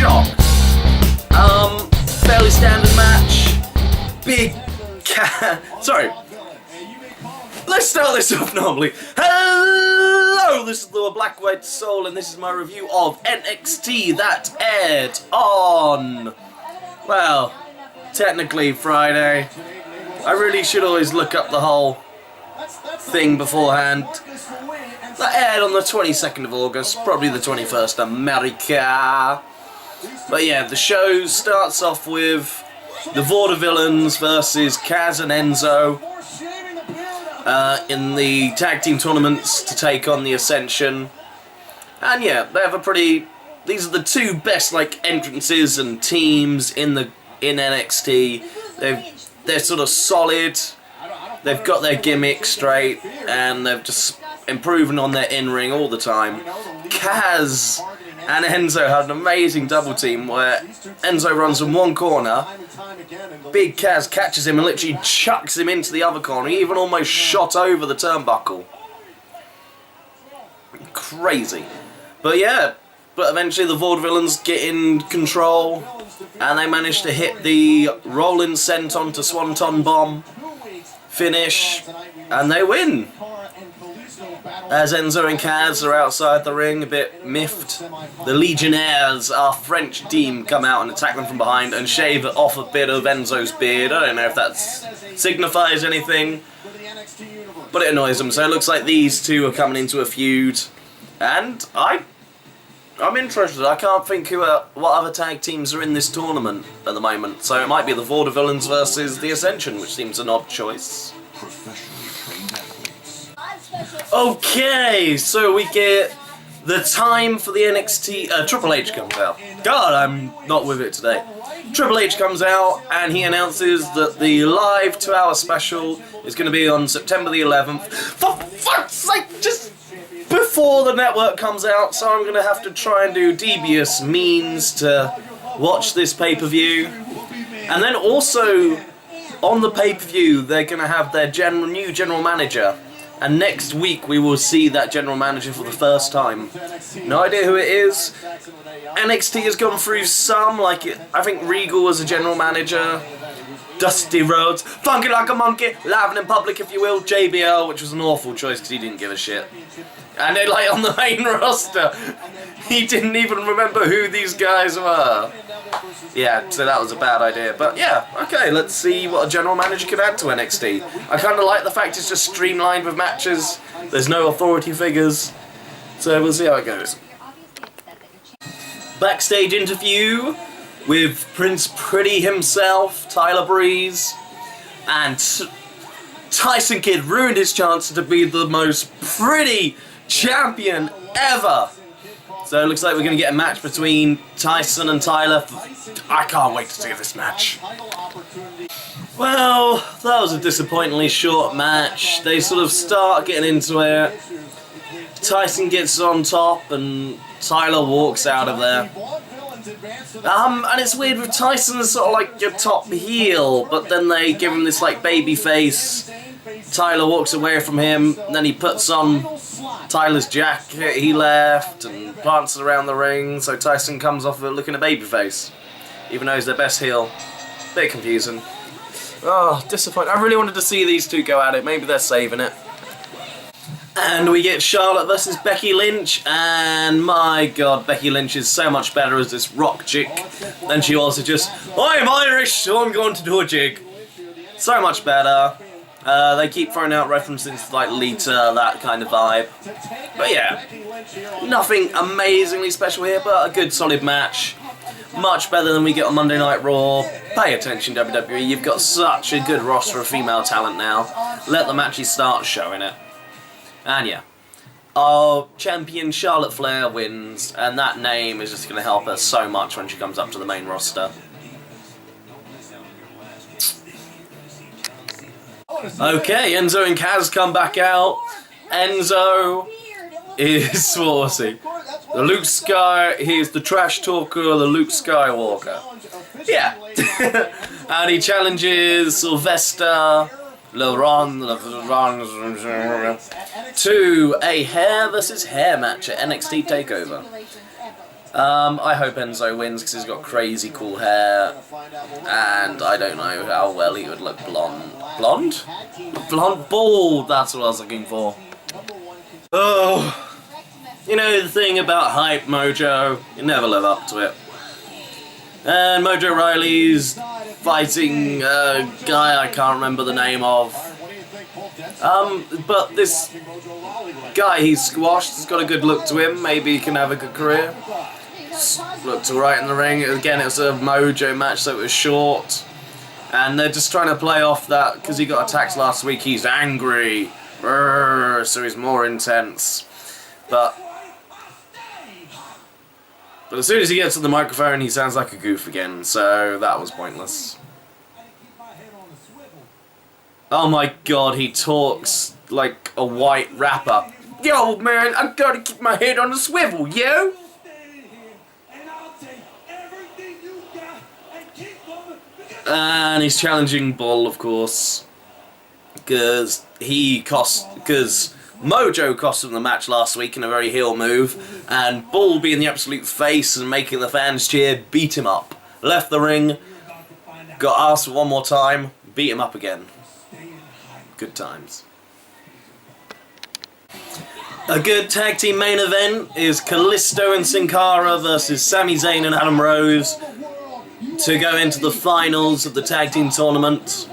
shocked. Fairly standard match. Big sorry. Let's start this off normally. Hello, this is the Black White Soul, and this is my review of NXT that aired on, well, technically Friday. I really should always look up the whole thing beforehand. That aired on the 22nd of August, probably the 21st America. But yeah, the show starts off with the Vorta villains versus Kaz and Enzo in the tag team tournaments to take on the Ascension. And yeah, they have a pretty... These are the two best like entrances and teams in NXT. They're sort of solid. They've got their gimmick straight, and they've just improving on their in-ring all the time. Kaz and Enzo had an amazing double team where Enzo runs in one corner, Big Kaz catches him and literally chucks him into the other corner. He even almost shot over the turnbuckle. Crazy. But yeah, but eventually the vaudevillains get in control and they manage to hit the Rolling Senton to Swanton Bomb finish and they win. As Enzo and Kaz are outside the ring, a bit miffed, the Legionnaires, our French team, come out and attack them from behind and shave off a bit of Enzo's beard. I don't know if that signifies anything, but it annoys them. So it looks like these two are coming into a feud, and I'm interested. I can't think what other tag teams are in this tournament at the moment, so it might be the Vaudevillains versus the Ascension, which seems an odd choice. Okay, so we get the time for the NXT... Triple H comes out. God, I'm not with it today. Triple H comes out and he announces that the live 2-hour special is going to be on September the 11th. For fuck's sake, just before the network comes out, so I'm going to have to try and do devious means to watch this pay-per-view. And then also, on the pay-per-view, they're going to have their new general manager. And next week we will see that general manager for the first time. No idea who it is. NXT has gone through some, like I think Regal was a general manager. Dusty Rhodes, funky like a monkey, laughing in public if you will. JBL, which was an awful choice because he didn't give a shit. And then like on the main roster, he didn't even remember who these guys were. Yeah, so that was a bad idea. But yeah, okay, let's see what a general manager can add to NXT. I kind of like the fact it's just streamlined with matches. There's no authority figures. So we'll see how it goes. Backstage interview with Prince Pretty himself, Tyler Breeze. And Tyson Kidd ruined his chance to be the most pretty champion ever. So it looks like we're going to get a match between Tyson and Tyler. I can't wait to see this match. Well, that was a disappointingly short match. They sort of start getting into it. Tyson gets on top and Tyler walks out of there. And it's weird with Tyson sort of like your top heel, but then they give him this like baby face. Tyler walks away from him, and then he puts on Tyler's jacket he left and plants it around the ring, so Tyson comes off of it looking a babyface, even though he's their best heel. Bit confusing. Oh, disappointing. I really wanted to see these two go at it. Maybe they're saving it. And we get Charlotte versus Becky Lynch, and my god, Becky Lynch is so much better as this rock chick than she was just, I'm Irish, so I'm going to do a jig. So much better. They keep throwing out references to like Lita, that kind of vibe. But yeah, nothing amazingly special here, but a good solid match. Much better than we get on Monday Night Raw. Pay attention, WWE, you've got such a good roster of female talent now. Let them actually start showing it. And yeah, our champion Charlotte Flair wins, and that name is just going to help her so much when she comes up to the main roster. Okay, Enzo and Kaz come back out. Enzo is, what was he? He's the trash talker, the Luke Skywalker. Yeah. And he challenges Sylvester LeBron to a hair versus hair match at NXT TakeOver. I hope Enzo wins because he's got crazy cool hair, and I don't know how well he would look blonde. Blonde? Blonde bald, that's what I was looking for. Oh, you know the thing about hype, Mojo, you never live up to it. And Mojo Rawley's fighting a guy I can't remember the name of. But this guy he's squashed has got a good look to him, maybe he can have a good career. Looked alright in the ring. Again, it was a Mojo match, so it was short. And they're just trying to play off that, because he got attacked last week, he's angry. Brrr, so he's more intense. But as soon as he gets to the microphone, he sounds like a goof again, so that was pointless. Oh my god, he talks like a white rapper. Yo man, I gotta keep my head on the swivel, yo! And he's challenging Bull, of course, because Mojo cost him the match last week in a very heel move, and Bull, being the absolute face and making the fans cheer, beat him up. Left the ring, got asked one more time, beat him up again. Good times. A good tag team main event is Kalisto and Sin Cara versus Sami Zayn and Adam Rose to go into the finals of the tag team tournament.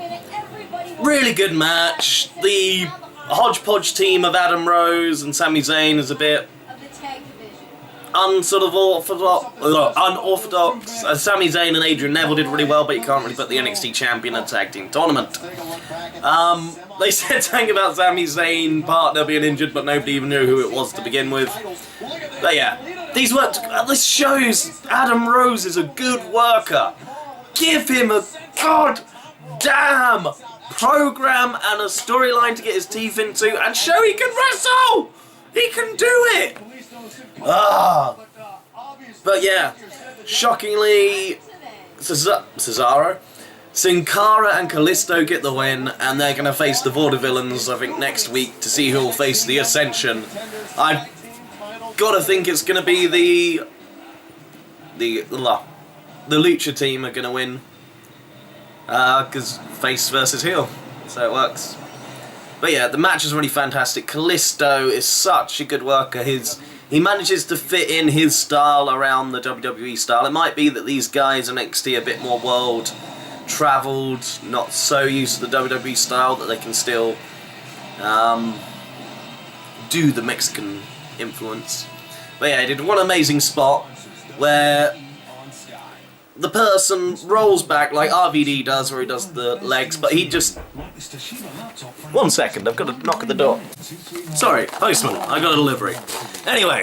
Really good match. The hodgepodge team of Adam Rose and Sami Zayn is a bit unorthodox. Sami Zayn and Adrian Neville did really well, but you can't really put the NXT champion in a tag team tournament. They said something about Sami Zayn partner being injured, but nobody even knew who it was to begin with. But yeah, this shows Adam Rose is a good worker. Give him a goddamn program and a storyline to get his teeth into, and show he can wrestle! He can do it! But yeah, shockingly, Cesaro, Sin Cara and Kalisto get the win, and they're going to face the Vorta villains, I think, next week to see who will face the Ascension. I've got to think it's going to be the Lucha team are going to win, because face versus heel, so it works. But yeah, the match is really fantastic. Kalisto is such a good worker. He manages to fit in his style around the WWE style. It might be that these guys in NXT are a bit more world-travelled, not so used to the WWE style, that they can still do the Mexican influence. But yeah, he did one amazing spot where the person rolls back like RVD does, where he does the legs, but he just... 1 second, I've got a knock at the door. Sorry, postman, I got a delivery. Anyway,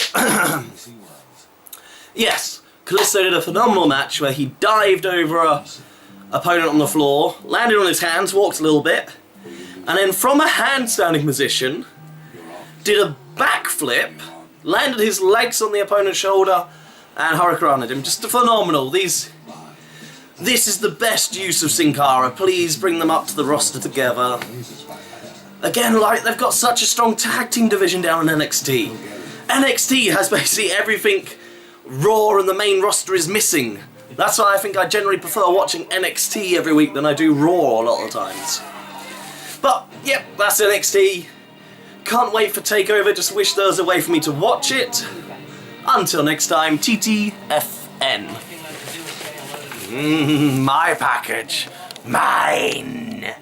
yes, Kalisto did a phenomenal match where he dived over a opponent on the floor, landed on his hands, walked a little bit, and then from a handstanding position, did a backflip, landed his legs on the opponent's shoulder, and hurricaned him. Just phenomenal. This is the best use of Sin Cara. Please bring them up to the roster together. Again, like, they've got such a strong tag team division down in NXT. NXT has basically everything Raw and the main roster is missing. That's why I think I generally prefer watching NXT every week than I do Raw a lot of times. But, yep, that's NXT. Can't wait for TakeOver, just wish there was a way for me to watch it. Until next time, TTFN. My package. Mine.